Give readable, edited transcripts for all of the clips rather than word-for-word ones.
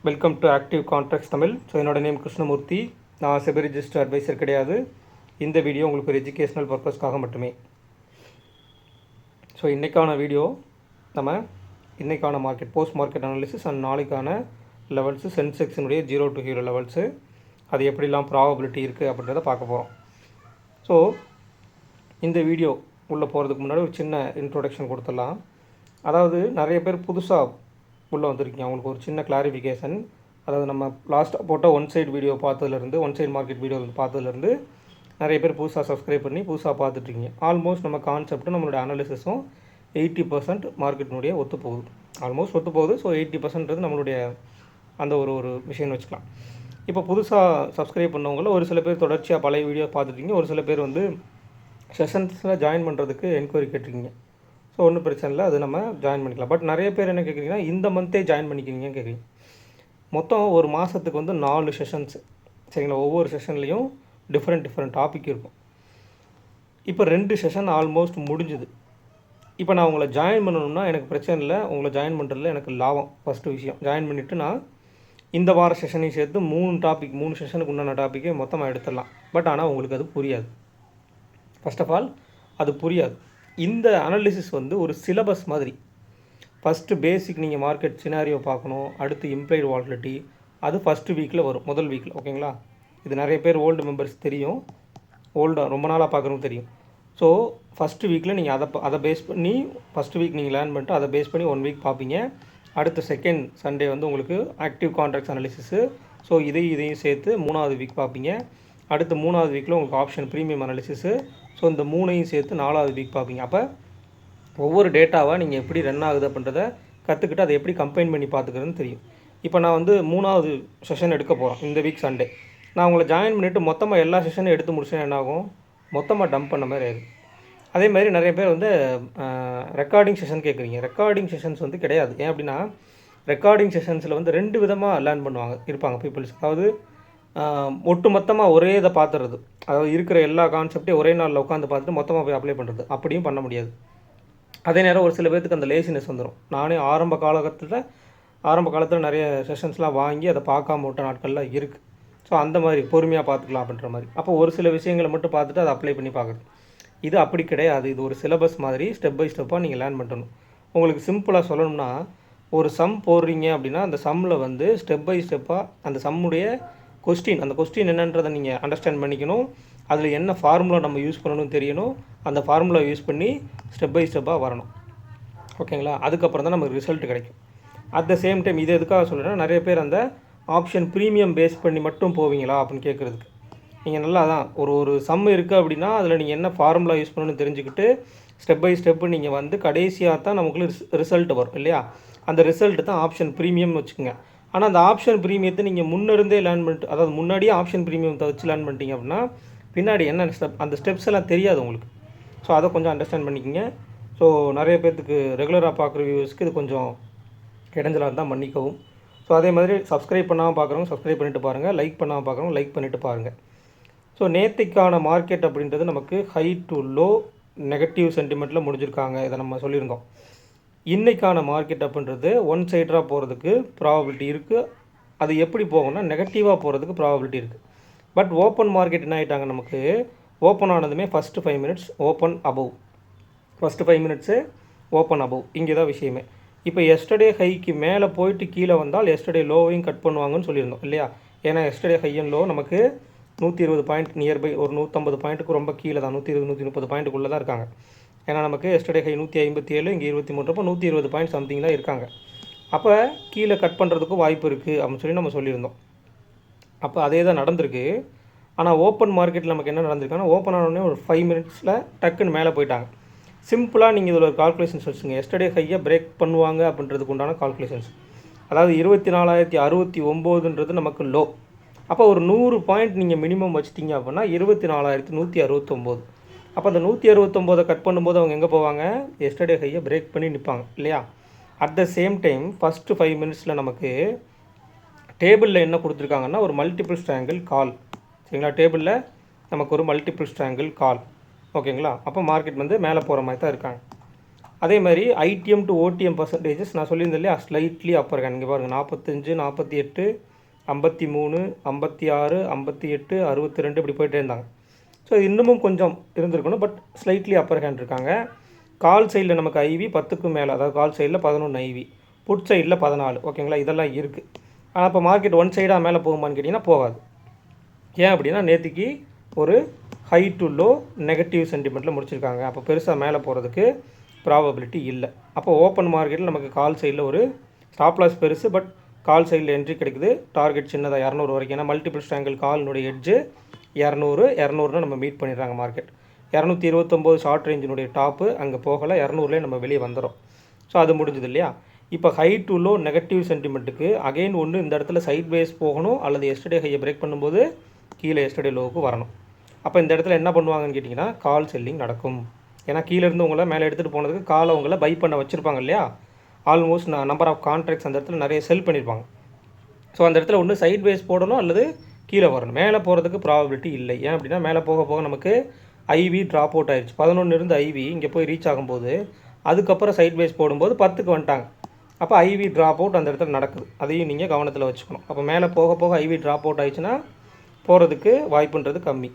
Welcome to active contracts Tamil. So என்னோட name Krishnamurthy. நான் SEBI register advisor கிடையாது. இந்த வீடியோ உங்களுக்கு ஒரு எஜுகேஷ்னல் பர்பஸ்க்காக மட்டுமே. ஸோ இன்றைக்கான வீடியோ நம்ம இன்றைக்கான market post market analysis and நாளைக்கான லெவல்ஸு சென்செக்ஸினுடைய 0 to ஹீரோ லெவல்ஸு அது எப்படிலாம் ப்ராபபிலிட்டி இருக்குது அப்படின்றத பார்க்க போகிறோம். ஸோ இந்த வீடியோ உள்ளே போகிறதுக்கு முன்னாடி ஒரு சின்ன இன்ட்ரொடக்ஷன் கொடுத்துடலாம். அதாவது நிறைய பேர் புதுசாக உள்ளே வந்திருக்கீங்க. அவங்களுக்கு ஒரு சின்ன கிளாரிஃபிகேஷன். அதாவது நம்ம லாஸ்ட்டாக போட்ட ஒன் சைடு வீடியோ பார்த்ததுலேருந்து, ஒன் சைடு மார்க்கெட் வீடியோ பார்த்ததுலேருந்து நிறைய பேர் புதுசாக சப்ஸ்கிரைப் பண்ணி புதுசாக பார்த்துட்ருக்கீங்க. ஆல்மோஸ்ட் நம்ம கான்செப்ட்டும் நம்மளோட அனாலிசிஸும் 80% மார்க்கெட்டினுடைய ஒத்து போகுது. ஆல்மோஸ்ட் ஒத்து போகுது. ஸோ 80% நம்மளுடைய அந்த ஒரு விஷயம்னு வச்சுக்கலாம். இப்போ புதுசாக சப்ஸ்கிரைப் பண்ணவங்கள ஒரு சில பேர் தொடர்ச்சியாக பழைய வீடியோ பார்த்துருக்கீங்க. ஒரு சில பேர் வந்து செஷன்ஸில் ஜாயின் பண்ணுறதுக்கு என்கொயரி கேட்டிருக்கீங்க. ஸோ ஒன்றும் பிரச்சனை இல்லை, அது நம்ம ஜாயின் பண்ணிக்கலாம். பட் நிறைய பேர் என்ன கேட்குறீங்கன்னா, இந்த மந்த்தே ஜாயின் பண்ணிக்கிறீங்கன்னு கேட்குறீங்க. மொத்தம் ஒரு மாதத்துக்கு வந்து 4 செஷன்ஸு, சரிங்களா? ஒவ்வொரு செஷன்லேயும் டிஃப்ரெண்ட் டாபிக் இருக்கும். இப்போ 2 செஷன் ஆல்மோஸ்ட் முடிஞ்சுது. இப்போ நான் உங்களை ஜாயின் பண்ணணும்னா எனக்கு பிரச்சனை இல்லை. உங்களை ஜாயின் பண்ணுறதுல எனக்கு லாபம். ஃபஸ்ட்டு விஷயம், ஜாயின் பண்ணிவிட்டு நான் இந்த வார செஷனையும் சேர்த்து 3 செஷனுக்கு உண்டான டாப்பிக்கை மொத்தமாக எடுத்துடலாம். பட் ஆனால் உங்களுக்கு அது புரியாது. ஃபர்ஸ்ட் ஆஃப் ஆல் அது புரியாது. இந்த அனாலிசிஸ் வந்து ஒரு சிலபஸ் மாதிரி. ஃபஸ்ட்டு பேசிக் நீங்கள் மார்க்கெட் சினாரியோ பார்க்கணும். அடுத்து இம்ப்ளைடு வாலட்டிலிட்டி, அது ஃபஸ்ட்டு வீக்கில் வரும், முதல் வீக்கில். ஓகேங்களா? இது நிறைய பேர் ஓல்டு மெம்பர்ஸ் தெரியும், ரொம்ப நாளாக பார்க்குறவங்க தெரியும். ஸோ ஃபஸ்ட்டு வீக்கில் நீங்கள் அதை பேஸ் பண்ணி ஃபஸ்ட்டு வீக் நீங்கள் லேர்ன் பண்ணிட்டு அதை பேஸ் பண்ணி 1 வீக் பார்ப்பீங்க. அடுத்த செகண்ட் சண்டே வந்து உங்களுக்கு ஆக்டிவ் கான்ட்ராக்ட்ஸ் அனாலிசிஸு. ஸோ இதையும் சேர்த்து 3வது வீக் பார்ப்பீங்க. அடுத்து 3வது வீக்கில் உங்களுக்கு ஆப்ஷன் ப்ரீமியம் அனாலிசிஸு. ஸோ இந்த 3ஐயும் சேர்த்து 4வது வீக் பார்ப்பீங்க. அப்போ ஒவ்வொரு டேட்டாவை நீங்கள் எப்படி ரன் ஆகுது அப்படின்றத கற்றுக்கிட்டு அதை எப்படி கம்பைன் பண்ணி பார்த்துக்கிறதுன்னு தெரியும். இப்போ நான் வந்து 3வது செஷன் எடுக்க போகிறேன் இந்த வீக் சண்டே. நான் உங்களை ஜாயின் பண்ணிவிட்டு மொத்தமாக எல்லா செஷனும் எடுத்து முடிச்சேன் என்னாகும், மொத்தமாக டம்ப் பண்ண மாதிரி ஆகும். அதே மாதிரி நிறைய பேர் வந்து ரெக்கார்டிங் செஷன் கேட்குறீங்க. ரெக்கார்டிங் செஷன்ஸ் வந்து கிடையாது. ஏன் அப்படின்னா, ரெக்கார்டிங் செஷன்ஸில் வந்து 2 விதமாக லேர்ன் பண்ணுவாங்க இருப்பாங்க பீப்புள்ஸ். அதாவது ஒட்டு மொத்தமாக ஒரே இதை பார்த்துறது, அதாவது இருக்கிற எல்லா கான்செப்டையும் ஒரே நாளில் உட்காந்து பார்த்துட்டு மொத்தமாக போய் அப்ளை பண்ணுறது, அப்படியும் பண்ண முடியாது. அதே நேரம் ஒரு சில பேர்த்துக்கு அந்த லேசினஸ் வந்துடும். நானே ஆரம்ப காலத்தில் நிறைய செஷன்ஸ்லாம் வாங்கி அதை பார்க்காம விட்ட நாட்கள்லாம் இருக்குது. ஸோ அந்த மாதிரி பொறுமையாக பார்த்துக்கலாம் அப்படின்ற மாதிரி. அப்போ ஒரு சில விஷயங்களை மட்டும் பார்த்துட்டு அதை அப்ளை பண்ணி பார்க்குறது. இது அப்படி கிடையாது. இது ஒரு சிலபஸ் மாதிரி ஸ்டெப் பை ஸ்டெப்பாக நீங்கள் லேர்ன் பண்ணணும். உங்களுக்கு சிம்பிளாக சொல்லணும்னா, ஒரு சம் போடுறீங்க அப்படின்னா அந்த சம்மில் வந்து ஸ்டெப் பை ஸ்டெப்பாக அந்த சம்முடைய அந்த கொஸ்டின் என்னன்றதை நீங்கள் அண்டர்ஸ்டாண்ட் பண்ணிக்கணும். அதில் என்ன ஃபார்முலா நம்ம யூஸ் பண்ணணும்னு தெரியணும். அந்த ஃபார்முலா யூஸ் பண்ணி ஸ்டெப் பை ஸ்டெப்பாக வரணும். ஓகேங்களா? அதுக்கப்புறம் தான் நமக்கு ரிசல்ட் கிடைக்கும். அட் த சேம் டைம் இது எதுக்காக சொல்கிறேன்னா, நிறைய பேர் அந்த ஆப்ஷன் ப்ரீமியம் பேஸ் பண்ணி மட்டும் போவீங்களா அப்படின்னு கேட்குறதுக்கு. நீங்கள் நல்லா தான் ஒரு சம் இருக்குது அப்படின்னா அதில் நீங்கள் என்ன ஃபார்முலா யூஸ் பண்ணணும்னு தெரிஞ்சுக்கிட்டு ஸ்டெப் பை ஸ்டெப்பு நீங்கள் வந்து கடைசியாக தான் நமக்கு ரிசல்ட் வரும் இல்லையா? அந்த ரிசல்ட் தான் ஆப்ஷன் ப்ரீமியம்னு வச்சுக்கோங்க. ஆனால் அந்த ஆப்ஷன் ப்ரீமியத்தை நீங்கள் முன்னிருந்தே லேர்ன் பண்ணிட்டு, அதாவது முன்னாடியே ஆப்ஷன் ப்ரீமியத்தை வச்சு லேர்ன் பண்ணிட்டீங்க அப்படின்னா பின்னாடி என்ன அந்த ஸ்டெப்ஸ் எல்லாம் தெரியாது உங்களுக்கு. ஸோ அதை கொஞ்சம் அண்டர்ஸ்டாண்ட் பண்ணிக்கிங்க. ஸோ நிறைய பேர்த்துக்கு ரெகுலராக பார்க்குற வியூவர்ஸ்க்கு இது கொஞ்சம் இடைஞ்சலாக இருந்தால் மன்னிக்கவும். ஸோ அதே மாதிரி சப்ஸ்கிரைப் பண்ணாமல் பார்க்குறவங்க சப்ஸ்கிரைப் பண்ணிவிட்டு பாருங்கள், லைக் பண்ணாமல் பார்க்குறவங்க லைக் பண்ணிவிட்டு பாருங்கள். ஸோ நேற்றுக்கான மார்க்கெட் அப்படின்றது நமக்கு ஹை டு லோ நெகட்டிவ் சென்டிமெண்ட்டில் முடிஞ்சிருக்காங்க. இதை நம்ம சொல்லியிருந்தோம். இன்றைக்கான மார்க்கெட் அப்படின்றது ஒன் சைடாக போகிறதுக்கு ப்ராபபிலிட்டி இருக்குது. அது எப்படி போகும்னா நெகட்டிவாக போகிறதுக்கு ப்ராபபிலிட்டி இருக்குது. பட் ஓப்பன் மார்க்கெட் என்ன ஆகிட்டாங்க, நமக்கு ஓப்பன் ஆனதுமே first 5 minutes open above, first 5 minutes open above. இங்கே தான் விஷயமே. இப்போ எஸ்டர்டே ஹைக்கு மேலே போயிட்டு கீழே வந்தால் எஸ்டர்டே லோவையும் கட் பண்ணுவாங்கன்னு சொல்லியிருந்தோம் இல்லையா? ஏன்னா எஸ்டர்டே ஹை அண்ட் லோ நமக்கு 120 பாயிண்ட் நியர்பை, ஒரு 150 பாயிண்ட்டுக்கு ரொம்ப கீழே தான், 120-130 பாயிண்ட்டுக்குள்ளே தான் இருக்காங்க. ஏன்னா நமக்கு எஸ்டர்டே ஹை 157, இங்கே 23, அப்போ 120 பாயிண்ட் சம்திங் தான் இருக்காங்க. அப்போ கீழே கட் பண்ணுறதுக்கும் வாய்ப்பு இருக்குது அப்படின்னு சொல்லி நம்ம சொல்லியிருந்தோம். அப்போ அதே தான் நடந்திருக்கு. ஆனால் ஓப்பன் மார்க்கெட்டில் நமக்கு என்ன நடந்திருக்குன்னா, ஓப்பன் ஆனோடனே ஒரு 5 மினிட்ஸில் டக்குன்னு மேலே போயிட்டாங்க. சிம்பிளாக நீங்கள் இதில் ஒரு கால்குலேஷன்ஸ் வச்சுங்க. எஸ்டர்டே ஹையை பிரேக் பண்ணுவாங்க அப்படின்றதுக்கு உண்டான கால்குலேஷன்ஸ். அதாவது 24,069ன்றது நமக்கு லோ. அப்போ ஒரு 100 பாயிண்ட் நீங்கள் மினிமம் வச்சுட்டிங்க அப்படின்னா 24,169. அப்போ அந்த 169 கட் பண்ணும்போது அவங்க எங்கே போவாங்க, எஸ்டர்டே ஹையை பிரேக் பண்ணி நிற்பாங்க இல்லையா? At the same time first 5 மினிட்ஸில் நமக்கு டேபிளில் என்ன கொடுத்துருக்காங்கன்னா ஒரு மல்டிபிள் ஸ்ட்ராங்கிள் கால். சரிங்களா? டேபிளில் நமக்கு ஒரு மல்டிபிள் ஸ்ட்ராங்கிள் கால். ஓகேங்களா? அப்போ மார்க்கெட் வந்து மேலே போகிற மாதிரி தான் இருக்காங்க. அதே மாதிரி ஐடிஎம் டு ஓடிஎம் பர்சன்டேஜஸ் நான் சொல்லியிருந்தேன் இல்லையா, ஸ்லைட்லி அப்பர் ஹேண்ட். இங்கே பாருங்கள் 45, 48, 53, 56, 58, 62 இப்படி போயிட்டே இருந்தாங்க. ஸோ இன்னமும் கொஞ்சம் இருந்திருக்கணும், பட் ஸ்லைட்லி அப்பர் ஹேண்ட் இருக்காங்க. கால் சைடில் நமக்கு ஐவி 10க்கும் மேலே, அதாவது கால் சைடில் 11 ஐவி, புட் சைடில் 14. ஓகேங்களா, இதெல்லாம் இருக்குது. ஆனால் இப்போ மார்க்கெட் ஒன் சைடாக மேலே போகுமான்னு கேட்டிங்கன்னா போகாது. ஏன் அப்படின்னா நேற்றுக்கு ஒரு ஹை டு லோ நெகட்டிவ் சென்டிமெண்ட்டில் முடிச்சிருக்காங்க. அப்போ பெருசாக மேலே போகிறதுக்கு ப்ராபபிலிட்டி இல்லை. அப்போ ஓப்பன் மார்க்கெட்டில் நமக்கு கால் சைடில் ஒரு ஸ்டாப் லாஸ் பெருசு, பட் கால் சைடில் என்ட்ரி கிடைக்குது. டார்கெட் சின்னதாக 200 வரைக்கும். ஏன்னா மல்டிபிள் ஸ்ட்ராங்கிள் காலினுடைய எட்ஜு 200 நம்ம மீட் பண்ணிடுறாங்க. மார்க்கெட் 229 ஷார்ட் ரேஞ்சினுடைய டாப்பு அங்கே போகலை, 200லேயே நம்ம வெளியே வந்துடும். ஸோ அது முடிஞ்சது இல்லையா. இப்போ ஹை டு லோ நெகட்டிவ் சென்டிமெண்ட்டுக்கு அகைன் ஒன்று இந்த இடத்துல சைட் வேஸ் போகணும், அல்லது எஸ்டர்டே ஹையை பிரேக் பண்ணும்போது கீழே எஸ்டர்டே லோவுக்கு வரணும். அப்போ இந்த இடத்துல என்ன பண்ணுவாங்கன்னு கேட்டிங்கன்னா கால் செல்லிங் நடக்கும். ஏன்னா கீழேருந்து உங்களை மேலே எடுத்துகிட்டு போனதுக்கு காலை உங்களை பை பண்ண வச்சுருப்பாங்க இல்லையா. ஆல்மோஸ்ட் நம்பர் ஆஃப் கான்ட்ராக்ட்ஸ் அந்த இடத்துல நிறைய செல் பண்ணியிருப்பாங்க. ஸோ அந்த இடத்துல ஒன்று சைட் வேஸ் போடணும் அல்லது கீழே வரணும். மேலே போகிறதுக்கு ப்ராபபிலிட்டி இல்லை. ஏன் அப்படின்னா மேலே போக போக நமக்கு ஐவி ட்ராப் அவுட் ஆயிடுச்சு. 11 இருந்து ஐவி இங்கே போய் ரீச் ஆகும்போது அதுக்கப்புறம் சைட் வேஸ் போடும்போது 10க்கு வந்துட்டாங்க. அப்போ ஐவி ட்ராப் அவுட் அந்த இடத்துல நடக்குது. அதையும் நீங்கள் கவனத்தில் வச்சுக்கணும். அப்போ மேலே போக போக ஐவி ட்ராப் அவுட் ஆயிடுச்சுன்னா போகிறதுக்கு வாய்ப்புன்றது கம்மி.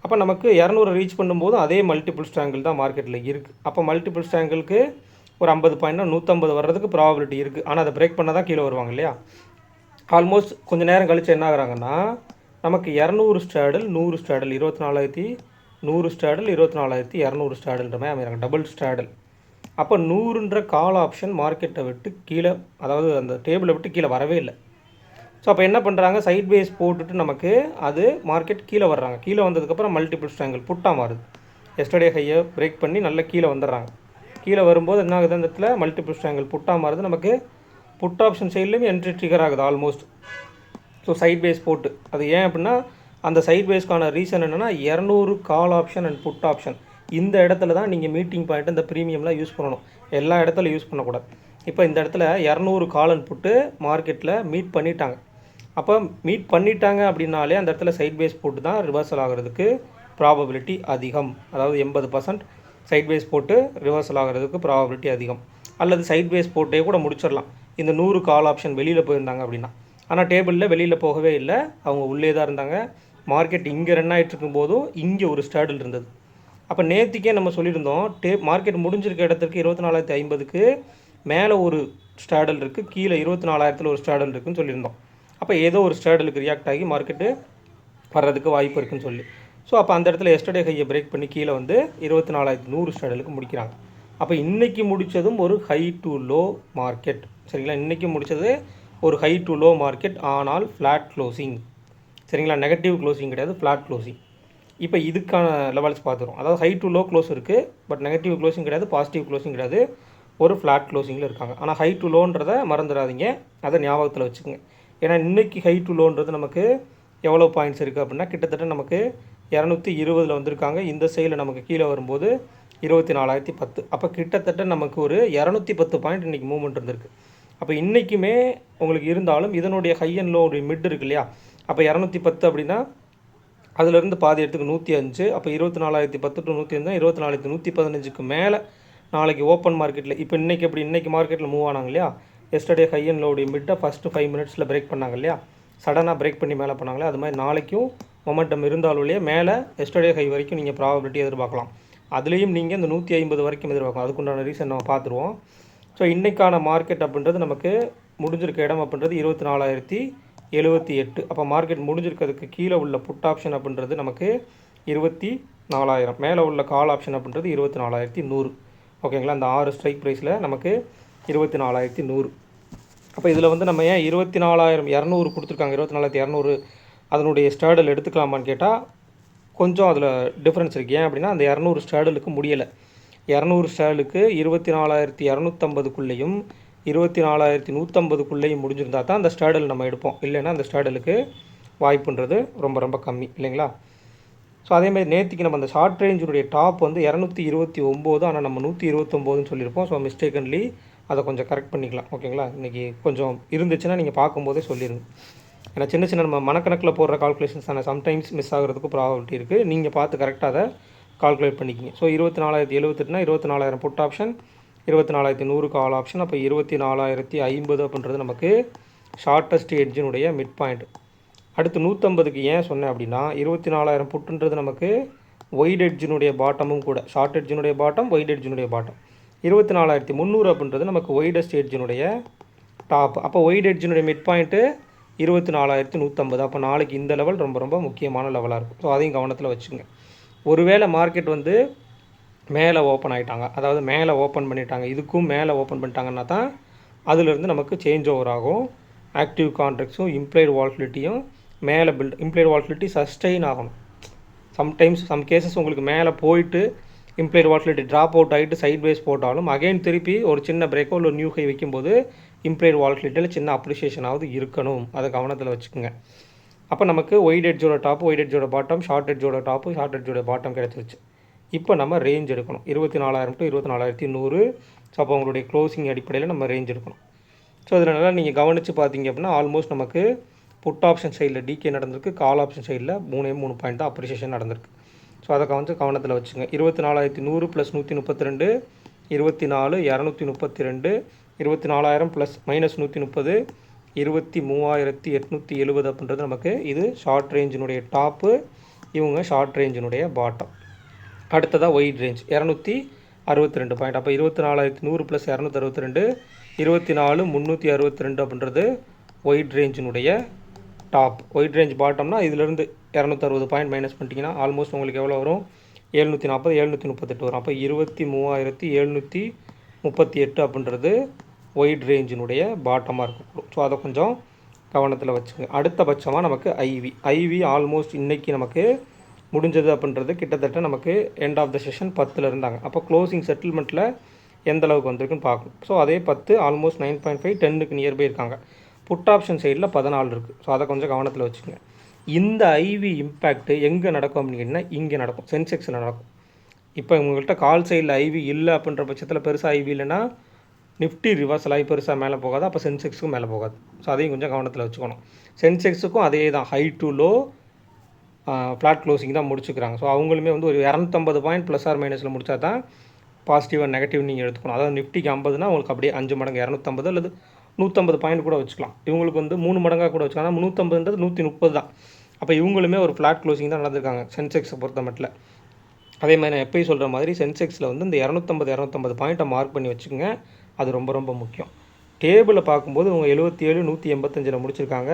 அப்போ நமக்கு 200 ரீச் பண்ணும்போது அதே மல்டிபிள் ஸ்ட்ராங்கிள் தான் மார்க்கெட்டில் இருக்குது. அப்போ மல்டிபிள் ஸ்ட்ராங்கிளுக்கு ஒரு 50 பாயிண்ட்னா 150 வர்றதுக்கு ப்ராபபிலிட்டி இருக்குது. ஆனால் அதை பிரேக் பண்ணால் தான் கீழே வருவாங்க இல்லையா. ஆல்மோஸ்ட் கொஞ்சம் நேரம் கழித்து என்ன ஆகுறாங்கன்னா நமக்கு 200 ஸ்டாடல் 100 ஸ்டாடல் 24,100 ஸ்டாடல் 24,200 ஸ்டாடல்ன்ற மாதிரி அமைகிறாங்க, டபுள் ஸ்டாடல். அப்போ 100ன்ற கால் ஆப்ஷன் மார்க்கெட்டை விட்டு கீழே, அதாவது அந்த டேபிளை விட்டு கீழே வரவே இல்லை. ஸோ அப்போ என்ன பண்ணுறாங்க, சைட் வேஸ் போட்டுட்டு நமக்கு அது மார்க்கெட் கீழே வர்றாங்க. கீழே வந்ததுக்கப்புறம் மல்டிபிள் ஸ்ட்ராங்கிள் புட்டாக மாறுது. எஸ்டர்டே ஹையை பிரேக் பண்ணி நல்லா கீழே வந்துடுறாங்க. கீழே வரும்போது என்ன ஆகுது, அந்த இடத்துல மல்டிபிள் ஸ்ட்ராங்கிள் புட்டாக மாறுது. நமக்கு புட் ஆப்ஷன் சைட்லேயும் என்ட்ரி ட்ரிகர் ஆகுது ஆல்மோஸ்ட். ஸோ சைட் வேஸ் போட்டு அது ஏன் அப்படின்னா அந்த சைட் வேஸ்க்கான ரீசன் என்னென்னா 200 call option and put option இந்த இடத்துல தான் நீங்கள் மீட்டிங் பாயிண்ட் இந்த ப்ரீமியம்லாம் யூஸ் பண்ணணும். எல்லா இடத்துல யூஸ் பண்ணக்கூடாது. இப்போ இந்த இடத்துல 200 கால் அண்ட் புட்டு மார்க்கெட்டில் மீட் பண்ணிட்டாங்க. அப்போ மீட் பண்ணிட்டாங்க அப்படின்னாலே அந்த இடத்துல சைட் வேஸ் போட்டு தான் ரிவர்சல் ஆகிறதுக்கு ப்ராபபிலிட்டி அதிகம். அதாவது 80% சைட் வேஸ் போட்டு ரிவர்சல் ஆகிறதுக்கு ப்ராபபிலிட்டி அதிகம். அல்லது சைட் வேஸ் போட்டே கூட முடிச்சிடலாம் இந்த 100 கால் ஆப்ஷன் வெளியில் போயிருந்தாங்க அப்படின்னா. ஆனால் டேபிளில் வெளியில் போகவே இல்லை, அவங்க உள்ளே தான் இருந்தாங்க. மார்க்கெட் இங்கே ரன் ஆகிட்டு இருக்கும்போதும் இங்கே ஒரு ஸ்டாடில் இருந்தது. அப்போ நேற்றுக்கே நம்ம சொல்லியிருந்தோம் மார்க்கெட் முடிஞ்சிருக்க இடத்துக்கு 24,050க்கு மேலே ஒரு ஸ்டாடல் இருக்குது, கீழே 24,000 ஒரு ஸ்டாடல் இருக்குதுன்னு சொல்லியிருந்தோம். அப்போ ஏதோ ஒரு ஸ்டாடலுக்கு ரியாக்ட் ஆகி மார்க்கெட்டு வர்றதுக்கு வாய்ப்பு இருக்குதுன்னு சொல்லி. ஸோ அப்போ அந்த இடத்துல எஸ்டர்டே ஹையை பிரேக் பண்ணி கீழே வந்து 24,100 ஸ்டாடலுக்கு முடிக்கிறாங்க. அப்போ இன்றைக்கி முடித்ததும் ஒரு ஹை டு லோ மார்க்கெட். சரிங்களா, இன்றைக்கி முடித்தது ஒரு ஹை டு லோ மார்க்கெட், ஆனால் ஃப்ளாட் க்ளோசிங். சரிங்களா, நெகட்டிவ் க்ளோசிங் கிடையாது, ஃப்ளாட் க்ளோசிங். இப்போ இதுக்கான லெவல்ஸ் பார்த்துரும். அதாவது ஹை டு லோ க்ளோஸ் இருக்குது, பட் நெகட்டிவ் க்ளோசிங் கிடையாது, பாசிட்டிவ் க்ளோசிங் கிடையாது, ஒரு ஃப்ளாட் க்ளோசிங்கில் இருக்காங்க. ஆனால் ஹை டு லோன்றதை மறந்துடாதீங்க, அதை ஞாபகத்தில் வச்சுக்கோங்க. ஏன்னா இன்றைக்கி ஹை டு லோன்றது நமக்கு எவ்வளோ பாயிண்ட்ஸ் இருக்குது அப்படின்னா கிட்டத்தட்ட நமக்கு 220 வந்திருக்காங்க. இந்த சைடில் நமக்கு கீழே வரும்போது 24,010. அப்போ கிட்டத்தட்ட நமக்கு ஒரு 210 பாயிண்ட் இன்றைக்கி மூவ்மெண்ட் இருந்திருக்கு. அப்போ இன்றைக்குமே உங்களுக்கு இருந்தாலும் இதனுடைய ஹை அண்ட் லோ மிட் இருக்கு இல்லையா. அப்போ 210 அப்படின்னா அதிலிருந்து பாதி இடத்துக்கு 105. அப்போ 24,010 டு 105, 24,115க்கு மேலே நாளைக்கு ஓப்பன் மார்க்கெட்டில். இப்போ இன்றைக்கி எப்படி இன்றைக்கி மார்க்கெட்டில் மூவ் ஆனாங்க இல்லையா. எஸ்டர்டே ஹை அண்ட் லோடைய மிட்டை ஃபஸ்ட்டு 5 மினிட்ஸில் பிரேக் பண்ணாங்க இல்லையா, சடனாக பிரேக் பண்ணி மேலே பண்ணாங்களே. அது மாதிரி நாளைக்கும் மொமெண்டம் இருந்தாலும் இல்லையா மேலே எஸ்டர்டே ஹை வரைக்கும் நீங்கள் ப்ராபபிலிட்டி எதிர்பார்க்கலாம். அதுலேயும் நீங்கள் இந்த 150 வரைக்கும் எதிர்பார்க்கலாம். அதுக்குண்டான ரீசன் நம்ம பார்த்துருவோம். ஸோ இன்றைக்கான மார்க்கெட் அப்படின்றது நமக்கு முடிஞ்சிருக்க இடம் அப்படின்றது 24,078. அப்போ மார்க்கெட் முடிஞ்சிருக்கிறதுக்கு கீழே உள்ள புட் ஆப்ஷன் அப்படின்றது நமக்கு 24,000, மேலே உள்ள கால் ஆப்ஷன் அப்படின்றது 24,100. ஓகேங்களா, அந்த 6 ஸ்ட்ரைக் ப்ரைஸில் நமக்கு 24,100. அப்போ இதில் வந்து நம்ம ஏன் 24,200 கொடுத்துருக்காங்க, 24,200 அதனுடைய ஸ்டாடல் எடுத்துக்கலாமான்னு கேட்டால் கொஞ்சம் அதில் டிஃப்ரென்ஸ் இருக்குது. ஏன் அப்படின்னா அந்த 200 ஸ்டாடலுக்கு முடியலை. 200 ஸ்டாடலுக்கு 24,250க்குள்ளேயும் 24,150க்குள்ளேயும் முடிஞ்சிருந்தா தான் அந்த ஸ்டாடல் நம்ம எடுப்போம். இல்லைன்னா அந்த ஸ்டாடலுக்கு வாய்ப்புன்றது ரொம்ப ரொம்ப கம்மி இல்லைங்களா. ஸோ அதேமாதிரி நேற்றுக்கு நம்ம அந்த ஷார்ட் ரேஞ்சினுடைய டாப் வந்து 229, ஆனால் நம்ம 129ன்னு சொல்லியிருப்போம். ஸோ மிஸ்டேக்கன்லி அதை கொஞ்சம் கரெக்ட் பண்ணிக்கலாம். ஓகேங்களா, இன்றைக்கி கொஞ்சம் இருந்துச்சுன்னா நீங்கள் பார்க்கும்போதே சொல்லிடுங்க. ஏன்னா சின்ன சின்ன நம்ம மனக்கணக்கில் போடுற கால்குலேஷன்ஸ் தானே, சம்டைம்ஸ் மிஸ் ஆகிறதுக்கு ப்ராபபிலிட்டி இருக்குது. நீங்கள் பார்த்து கரெக்டாக அதை கால்குலேட் பண்ணிக்கிங்க. ஸோ 24,078னா 24,000 புட் ஆப்ஷன், 24,100 கால் ஆப்ஷன். அப்போ 24,050 அப்படின்றது நமக்கு ஷார்ட்டஸ்ட் எட்ஜினுடைய மிட் பாயிண்ட். அடுத்து 150க்கு ஏன் சொன்னேன் அப்படின்னா 24,000 புட்டுன்றது நமக்கு ஒயிட் எட்ஜினுடைய பாட்டமும் கூட. ஷார்ட் எட்ஜினுடைய பாட்டம், ஒயிட் எட்ஜினுடைய பாட்டம். 24,300 அப்படின்றது நமக்கு ஒய்டஸ்ட் எட்ஜினுடைய டாப். அப்போ ஒயிட் எட்ஜினுடைய மிட் பாயிண்ட்டு 24,150. அப்போ நாளைக்கு இந்த லெவல் ரொம்ப ரொம்ப முக்கியமான லெவலாக இருக்கும். ஸோ அதையும் கவனத்தில் வச்சுங்க. ஒருவேளை மார்க்கெட் வந்து மேலே ஓப்பன் ஆகிட்டாங்க, அதாவது மேலே ஓப்பன் பண்ணிட்டாங்க, இதுக்கும் மேலே ஓப்பன் பண்ணிட்டாங்கன்னா தான் அதிலிருந்து நமக்கு சேஞ்ச் ஓவர் ஆகும். ஆக்டிவ் கான்ட்ராக்ட்ஸும் இம்ப்ளைடு வால்டிலிட்டியும் மேலே இம்ப்ளைடு வால்டிலிட்டி சஸ்டெயின் ஆகணும். சம்டைம்ஸ் சம் கேசஸ் உங்களுக்கு மேலே போயிட்டு இம்ப்ளைடு வால்டிலிட்டி ட்ராப் அவுட் ஆகிட்டு சைட் வேஸ் போட்டாலும் அகைன் திருப்பி ஒரு சின்ன பிரேக்கோ இல்லை நியூ ஹை வைக்கும்போது இம்ப்ளைடு வால்டிலிட்டியில் சின்ன அப்ரிஷியேஷனாவது இருக்கணும். அதை கவனத்தில் வச்சுக்கோங்க. அப்போ நமக்கு ஒயிட் எட்ஜோட டாப்பு, ஒயிட் எட்ஜோட பாட்டம், ஷார்ட் எட்ஜோட டாப்பு, ஷார்ட் எட்ஜோட பாட்டம் கிடச்சிருச்சு. இப்போ நம்ம ரேஞ்ச் எடுக்கணும் 24,000 to 24,100. ஸோ அப்போ உங்களுடைய க்ளோசிங் அடிப்படையில் நம்ம ரேஞ்ச் எடுக்கணும். ஸோ அதில் நல்லா நீங்கள் கவனித்து பார்த்தீங்க அப்படின்னா ஆல்மோஸ்ட் நமக்கு புட் ஆப்ஷன் சைடில் டிகே நடந்திருக்கு, கால் ஆப்ஷன் சைடில் 3 பாயிண்ட் தான் அப்ரிஷியேஷன் நடந்திருக்கு. ஸோ அதை கவனத்தில் வச்சுங்க. 24,100 + 132 24,232, 24,000 + -130 23,870 அப்படின்றது நமக்கு இது ஷார்ட் ரேஞ்சினுடைய டாப்பு, இவங்க ஷார்ட் ரேஞ்சினுடைய பாட்டம். அடுத்ததாக ஒயிட் ரேஞ்ச் 262 பாயிண்ட். அப்போ 24,100 + 262 24,362 அப்படின்றது ஒயிட் ரேஞ்சினுடைய டாப். ஒயிட் ரேஞ்ச் பாட்டம்னா இதிலேருந்து 260 பாயிண்ட் மைனஸ் பண்ணிட்டீங்கன்னா ஆல்மோஸ்ட் உங்களுக்கு எவ்வளோ வரும்? 740, 738 வரும். அப்போ 23,738 அப்படின்றது ஒயிட் ரேஞ்சினுடைய பாட்டமாக இருக்கும். ஸோ அதை கொஞ்சம் கவனத்தில் வச்சுங்க. அடுத்தபட்சமாக நமக்கு ஐவி ஆல்மோஸ்ட் இன்றைக்கி நமக்கு முடிஞ்சது அப்படின்றது கிட்டத்தட்ட நமக்கு எண்ட் ஆஃப் த செஷன் 10 இருந்தாங்க. அப்போ க்ளோசிங் செட்டில்மெண்ட்டில் எந்த அளவுக்கு வந்திருக்குன்னு பார்க்கணும். ஸோ அதே 10 ஆல்மோஸ்ட் 9.5 10க்கு நியர்பை இருக்காங்க. புட் ஆப்ஷன் சைடில் 14 இருக்குது. ஸோ அதை கொஞ்சம் கவனத்தில் வச்சுக்கோங்க. இந்த ஐவி இம்பேக்ட் எங்கே நடக்கும் அப்படின்னா இங்கே நடக்கும், சென்செக்ஸில் நடக்கும். இப்போ உங்கள்கிட்ட கால் சைடில் ஐவி இல்லை அப்படின்ற பட்சத்தில் பெருசாக ஐவி இல்லைன்னா நிஃப்டி ரிவர்சல் ஆகி பெருசாக மேலே போகாது, அப்போ சென்செக்ஸுக்கும் மேலே போகாது. ஸோ அதையும் கொஞ்சம் கவனத்தில் வச்சுக்கணும். சென்செக்ஸுக்கும் அதே தான், high to low flat closing தான் முடிச்சுக்கிறாங்க. ஸோ அவங்களுமே வந்து ஒரு 250 பாயிண்ட் +or- முடித்தா தான் பாசிட்டிவ் அண்ட் நெகட்டிவ் நீங்கள் எடுத்துக்கணும். அதாவது நிஃப்டிக்கு 50னா உங்களுக்கு அப்படியே 5 மடங்கு 250 அல்லது 150 பாயிண்ட் கூட வச்சுக்கலாம். இவங்களுக்கு வந்து 3 மடங்காக கூட வச்சுக்கலாம். 350ன்றது 130 தான். அப்போ இவங்களுமே ஒரு ஃப்ளாட் க்ளோசிங் தான் நடந்திருக்காங்க சென்செக்ஸை பொறுத்த மட்டும். அதே மாதிரி நான் எப்பயும் சொல்கிற மாதிரி சென்செக்ஸில் வந்து இந்த 250 பாயிண்ட்டை மார்க் பண்ணி வச்சுக்கோங்க. அது ரொம்ப ரொம்ப முக்கியம். டேபிளில் பார்க்கும்போது இவங்க 77 185 முடிச்சிருக்காங்க.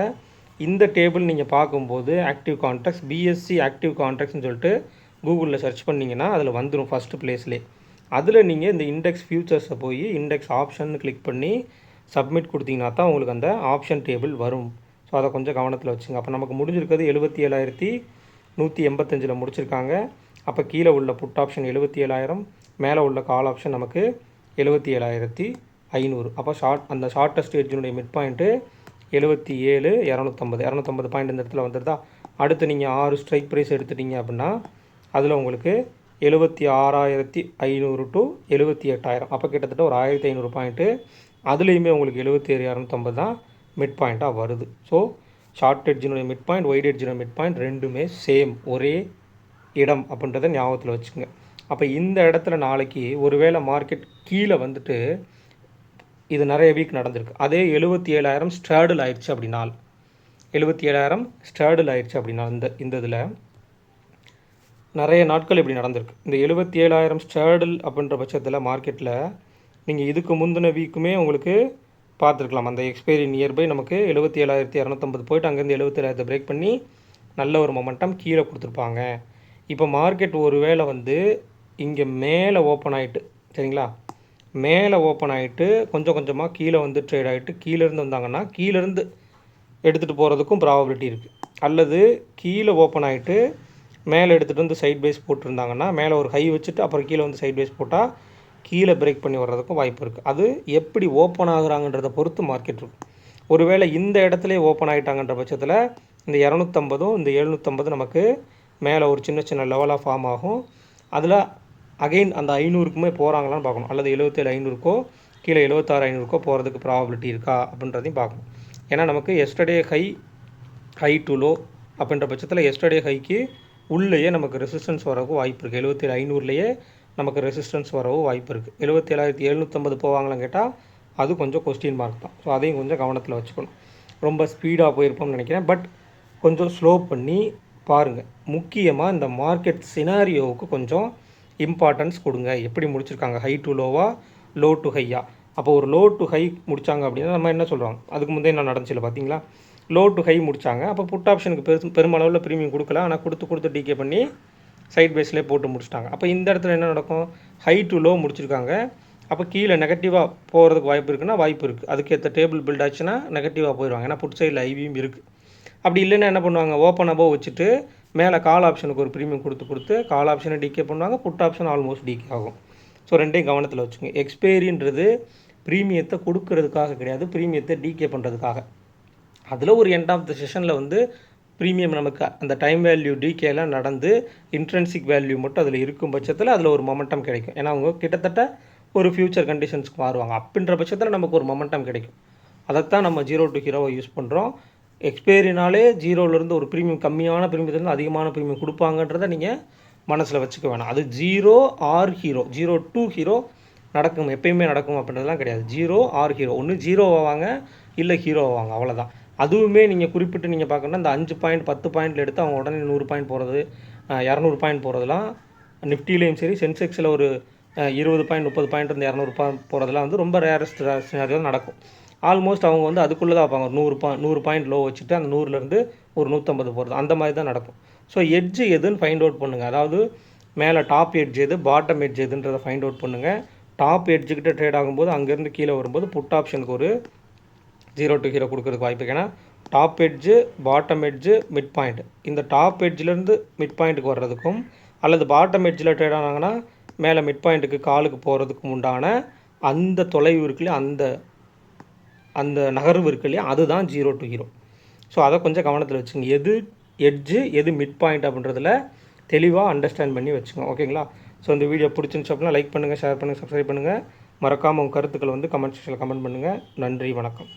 இந்த டேபிள் நீங்கள் பார்க்கும்போது ஆக்டிவ் கான்ட்ராக்ட்ஸ் பிஎஸ்சி ஆக்டிவ் கான்ட்ராக்ட்ஸ்னு சொல்லிட்டு கூகுளில் சர்ச் பண்ணிங்கன்னா அதில் வந்துடும் ஃபஸ்ட்டு ப்ளேஸ்லேயே. அதில் நீங்கள் இந்த இண்டெக்ஸ் ஃபியூச்சர்ஸை போய் இண்டெக்ஸ் ஆப்ஷன் கிளிக் பண்ணி சப்மிட் கொடுத்தீங்கன்னா தான் உங்களுக்கு அந்த ஆப்ஷன் டேபிள் வரும். ஸோ அதை கொஞ்சம் கவனத்தில் வச்சுங்க. அப்போ நமக்கு முடிஞ்சிருக்கிறது 77,185 முடிச்சிருக்காங்க. அப்போ கீழே உள்ள புட் ஆப்ஷன் 77,000, மேலே உள்ள கால் ஆப்ஷன் நமக்கு 77,500. அப்போ அந்த ஷார்ட்டஸ்ட் எட்ஜினுடைய மிட் பாயிண்ட்டு 77,250 பாயிண்ட் இந்த இடத்துல வந்துடுதா. அடுத்து நீங்கள் 6 ஸ்ட்ரைக் ப்ரைஸ் எடுத்துட்டீங்க அப்படின்னா அதில் உங்களுக்கு 76,500 to 78,000. அப்போ கிட்டத்தட்ட ஒரு 1,500 பாயிண்ட்டு. அதுலேயுமே உங்களுக்கு 77,250 தான் மிட் பாயிண்ட்டாக வருது. ஸோ ஷார்ட் எட்ஜினுடைய மிட் பாயிண்ட், ஒயிட் எட்ஜினுடைய மிட் பாயிண்ட் ரெண்டுமே சேம், ஒரே இடம் அப்படின்றத ஞாபகத்தில் வச்சுக்கோங்க. அப்போ இந்த இடத்துல நாளைக்கு ஒருவேளை மார்க்கெட் கீழே வந்துட்டு இது நிறைய வீக் நடந்திருக்கு, அதே 77,000 ஸ்ட்ராடில் ஆயிடுச்சு அப்படின்னா 77,000 ஸ்ட்ராடில் ஆயிடுச்சு அப்படின்னா இந்த இதில் நிறைய நாட்கள் இப்படி நடந்திருக்கு. இந்த 77,000 ஸ்ட்ராடில் அப்படின்ற பட்சத்தில் மார்க்கெட்டில் நீங்கள் இதுக்கு முந்தின வீக்குமே உங்களுக்கு பார்த்துருக்கலாம். அந்த எக்ஸ்பைரி நியர்பை நமக்கு 77,250 போயிட்டு அங்கேருந்து 77,000 பிரேக் பண்ணி நல்ல ஒரு மொமெண்டம் கீழே கொடுத்துருப்பாங்க. இப்போ மார்க்கெட் ஒரு வேளை வந்து இங்கே மேலே ஓப்பன் ஆகிட்டு, சரிங்களா, மேலே ஓப்பன் ஆகிட்டு கொஞ்சம் கொஞ்சமாக கீழே வந்து ட்ரேட் ஆகிட்டு கீழேருந்து வந்தாங்கன்னா கீழேருந்து எடுத்துகிட்டு போகிறதுக்கும் ப்ராபபிலிட்டி இருக்குது. அல்லது கீழே ஓப்பன் ஆகிட்டு மேலே எடுத்துகிட்டு வந்து சைட் பேஸ் போட்டிருந்தாங்கன்னா மேலே ஒரு ஹை வச்சுட்டு அப்புறம் கீழே வந்து சைட் பேஸ் போட்டால் கீழே பிரேக் பண்ணி வர்றதுக்கும் வாய்ப்பு இருக்குது. அது எப்படி ஓப்பன் ஆகுறாங்கன்றதை பொறுத்து மார்க்கெட் இருக்கும். ஒருவேளை இந்த இடத்துல ஓப்பன் ஆகிட்டாங்கன்ற பட்சத்தில் இந்த 250 இந்த 750 நமக்கு மேலே ஒரு சின்ன சின்ன லெவலாக ஃபார்ம் ஆகும். அதில் அகெயின் அந்த 500க்குமே போகிறாங்களான்னு பார்க்கணும். அல்லது 77,500க்கோ கீழே 76,500க்கோ போகிறதுக்கு ப்ராபபிலிட்டி இருக்கா அப்படின்றதையும் பார்க்கணும். ஏன்னா நமக்கு எஸ்டர்டே ஹை டு லோ அப்படின்ற பட்சத்தில் எஸ்டர்டே ஹைக்கு உள்ளேயே நமக்கு ரெசிஸ்டன்ஸ் வரதுக்கு வாய்ப்பு இருக்குது. 77,500லேயே நமக்கு ரெசிஸ்டன்ஸ் வரவும் வாய்ப்பு இருக்குது. 77,750 போவாங்களான்னு கேட்டால் அது கொஞ்சம் கொஸ்டின் மார்க் தான். ஸோ அதையும் கொஞ்சம் கவனத்தில் வச்சுக்கணும். ரொம்ப ஸ்பீடாக போயிருப்போம்னு நினைக்கிறேன். பட் கொஞ்சம் ஸ்லோ பண்ணி பாருங்கள். முக்கியமாக இந்த மார்க்கெட் சினாரியோவுக்கு கொஞ்சம் இம்பார்ட்டன்ஸ் கொடுங்க. எப்படி முடிச்சிருக்காங்க, ஹை டு லோவா, லோ டு ஹையா? அப்போ ஒரு லோ டு ஹை முடித்தாங்க அப்படின்னா நம்ம என்ன சொல்கிறோம், அதுக்கு முந்தைய நான் நடந்துச்சில்ல பார்த்தீங்களா, லோ டு ஹை முடித்தாங்க. அப்போ புட் ஆப்ஷனுக்கு பெருமளவில் ப்ரீமியம் கொடுக்கல, ஆனால் கொடுத்து டிகே பண்ணி சைட் பேஸ்லேயே போட்டு முடிச்சிட்டாங்க. அப்போ இந்த இடத்துல என்ன நடக்கும், ஹை டு லோ முடிச்சிருக்காங்க. அப்போ கீழே நெகட்டிவாக போகிறதுக்கு வாய்ப்பு இருக்குன்னா வாய்ப்பு இருக்குது. அதுக்கேற்ற டேபிள் பில்ட் ஆச்சுன்னா நெகட்டிவாக போயிடுவாங்க. ஏன்னா புட் சைடில் ஐவியும் இருக்குது. அப்படி இல்லைன்னா என்ன பண்ணுவாங்க, ஓப்பன் அபோவ் வச்சுட்டு மேலே கால் ஆப்ஷனுக்கு ஒரு ப்ரீமியம் கொடுத்து கால் ஆப்ஷனை டிகே பண்ணுவாங்க, புட் ஆப்ஷன் ஆல்மோஸ்ட் டிகே ஆகும். ஸோ ரெண்டையும் கவனத்தில் வச்சுங்க. எக்ஸ்பைரின்றது ப்ரீமியத்தை கொடுக்கறதுக்காக கிடையாது, ப்ரீமியத்தை டிகே பண்ணுறதுக்காக. அதில் ஒரு எண்ட் ஆஃப் த செஷனில் வந்து ப்ரீமியம் நமக்கு அந்த டைம் வேல்யூ டிகேலாம் நடந்து இன்ட்ரென்சிக் வேல்யூ மட்டும் அதில் இருக்கும் பட்சத்தில் அதில் ஒரு மொமெண்டம் கிடைக்கும். ஏன்னா அவங்க கிட்டத்தட்ட ஒரு ஃப்யூச்சர் கண்டிஷன்ஸ்க்கு மாறுவாங்க. அப்படின்ற பட்சத்தில் நமக்கு ஒரு மொமெண்டம் கிடைக்கும். அதைத்தான் நம்ம 0 to ஹீரோவை யூஸ் பண்ணுறோம். எக்ஸ்பைரினாலே 0லேருந்து ஒரு ப்ரீமியம், கம்மியான ப்ரீமியத்துலேருந்து அதிகமான ப்ரீமியம் கொடுப்பாங்கன்றதை நீங்கள் மனசில் வச்சுக்க வேணாம். அது 0 or ஹீரோ, 0 to ஹீரோ நடக்கும், எப்பயுமே நடக்கும் அப்படின்றதுலாம் கிடையாது. 0 or ஹீரோ, ஒன்று 0 ஆவாங்க இல்லை ஹீரோ ஆவாங்க, அவ்வளோதான். அதுவுமே நீங்கள் குறிப்பிட்டு நீங்கள் பார்க்கணுன்னா இந்த 5 பாயிண்ட் 10 பாயிண்டில் எடுத்து அவங்க உடனே 100 பாயிண்ட் போகிறது, 200 பாயிண்ட் போகிறதுலாம் நிஃப்டிலையும் சரி, சென்செக்ஸில் ஒரு 20 பாயிண்ட் 30 பாயிண்ட் இருந்து 200 பாயிண்ட் போகிறதுலாம் வந்து ரொம்ப ரேரஸ்ட் சினாரியோ நடக்கும். ஆல்மோஸ்ட் அவங்க வந்து அதுக்குள்ளே தான் வைப்பாங்க. 100 பாயிண்ட் லோ வச்சுட்டு அந்த 100லேருந்து ஒரு 150 போகிறது, அந்த மாதிரி தான் நடக்கும். ஸோ எட்ஜ் எதுன்னு ஃபைண்ட் அவுட் பண்ணுங்கள். அதாவது மேலே டாப் எட்ஜ் எது, பாட்டம் எட்ஜ் எதுன்றதை ஃபைண்ட் அவுட் பண்ணுங்கள். டாப் எட்ஜுக்கிட்ட ட்ரேட் ஆகும்போது அங்கேருந்து கீழே வரும்போது புட் ஆப்ஷனுக்கு ஒரு 0 to ஹீரோ கொடுக்குறதுக்கு வாய்ப்பு. ஏன்னா top edge, bottom edge, mid point, இந்த டாப் எட்ஜ்லேருந்து மிட் பாயிண்ட்டுக்கு வர்றதுக்கும் அல்லது பாட்டம் எட்ஜில் ட்ரேட் ஆனாங்கன்னா மேலே மிட் பாயிண்ட்டுக்கு காலுக்கு போகிறதுக்கும் உண்டான அந்த தொலைவு இருக்குல்லையா, அந்த நகர்வு இருக்கு இல்லையா, அதுதான் 0 to ஹீரோ. ஸோ அதை கொஞ்சம் கவனத்தில் வச்சுங்க. எது எட்ஜு எது மிட் பாயிண்ட் அப்படின்றதில் தெளிவாக அண்டர்ஸ்டாண்ட் பண்ணி வச்சுங்க. ஓகேங்களா? ஸோ இந்த வீடியோ பிடிச்சிருந்துச்சு அப்படின்னா லைக் பண்ணுங்கள், ஷேர் பண்ணுங்கள், சப்ஸ்கிரைப் பண்ணுங்கள். மறக்காமல் உங்கள் கருத்துக்களை வந்து கமெண்ட் செக்ஷனில் கமெண்ட் பண்ணுங்கள். நன்றி, வணக்கம்.